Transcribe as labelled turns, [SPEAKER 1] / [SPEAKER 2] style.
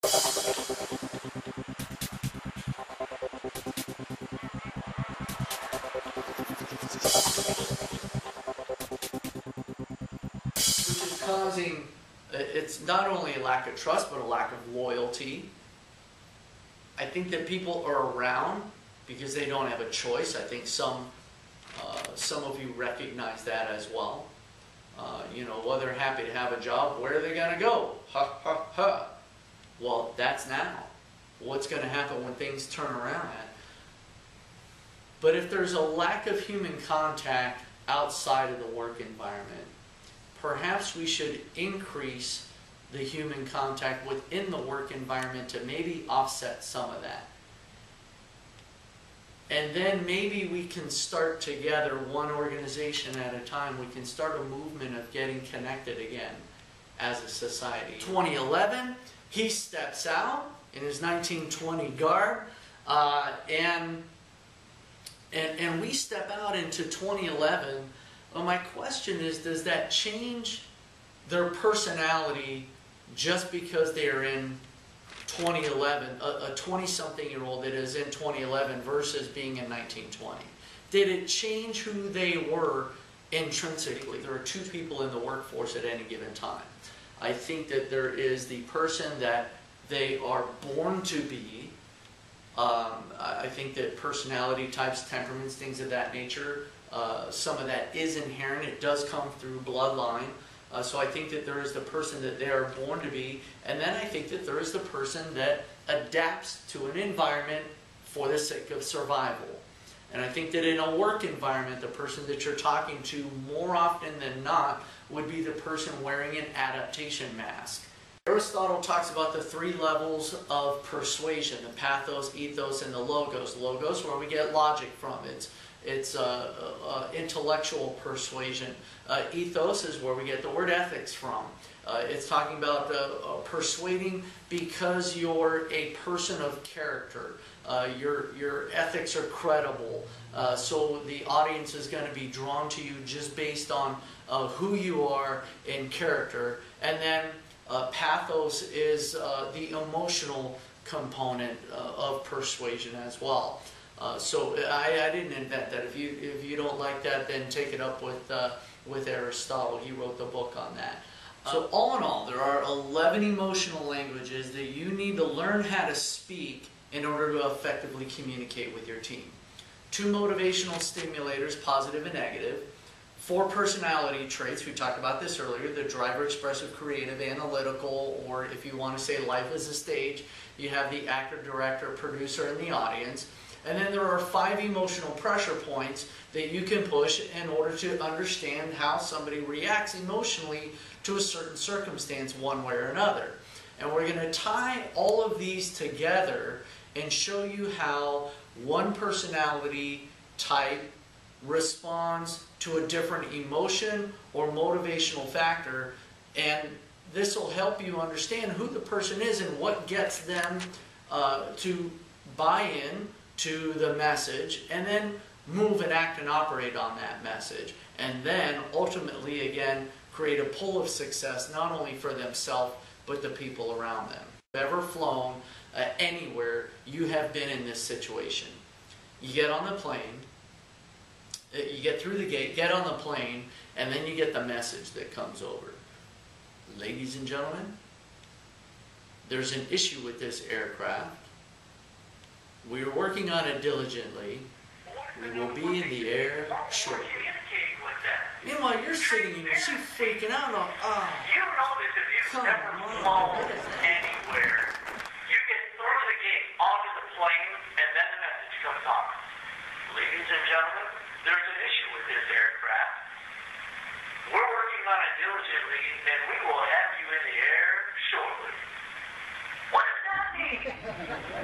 [SPEAKER 1] Which is causing, it's not only a lack of trust, but a lack of loyalty. I think that people are around because they don't have a choice. I think some of you recognize that as well. Well, they're happy to have a job. Where are they going to go? Ha, ha, ha. Well, that's now. What's going to happen when things turn around? But if there's a lack of human contact outside of the work environment, perhaps we should increase the human contact within the work environment to maybe offset some of that. And then maybe we can start together, one organization at a time, we can start a movement of getting connected again as a society. 2011, he steps out in his 1920 garb, and we step out into 2011. Well, my question is, does that change their personality just because they are in 2011, a 20-something-year-old that is in 2011 versus being in 1920? Did it change who they were intrinsically? There are two people in the workforce at any given time. I think that there is the person that they are born to be. I think that personality types, temperaments, things of that nature, some of that is inherent. It does come through bloodline. So I think that there is the person that they are born to be, and then I think that there is the person that adapts to an environment for the sake of survival. And I think that in a work environment, the person that you're talking to more often than not would be the person wearing an adaptation mask. Aristotle talks about the three levels of persuasion: the pathos, ethos, and the logos. Logos, where we get logic from. It's intellectual persuasion. Ethos is where we get the word ethics from. It's talking about persuading because you're a person of character. Your ethics are credible. So the audience is going to be drawn to you just based on who you are in character. And then pathos is the emotional component of persuasion as well. So I didn't invent that. If you don't like that, then take it up with Aristotle. He wrote the book on that. So all in all, there are 11 emotional languages that you need to learn how to speak in order to effectively communicate with your team. 2 motivational stimulators, positive and negative. 4 personality traits. We talked about this earlier: the driver, expressive, creative, analytical, or if you want to say life is a stage, you have the actor, director, producer, and the audience. And then there are 5 emotional pressure points that you can push in order to understand how somebody reacts emotionally to a certain circumstance one way or another. And we're going to tie all of these together and show you how one personality type responds to a different emotion or motivational factor. And this will help you understand who the person is and what gets them to buy in to the message, and then move and act and operate on that message. And then ultimately, again, create a pull of success, not only for themselves, but the people around them. If you've ever flown anywhere, you have been in this situation. You get on the plane, you get through the gate, get on the plane, and then you get the message that comes over. Ladies and gentlemen, there's an issue with this aircraft. We are working on it diligently. We will be in the air shortly. Meanwhile, you're sitting in your seat freaking out on,
[SPEAKER 2] you know this if you've ever flown anywhere. You get through the gate onto the plane, and then the message comes on. Ladies and gentlemen, there's an issue with this aircraft. We're working on it diligently, and we will have you in the air shortly. What does that mean?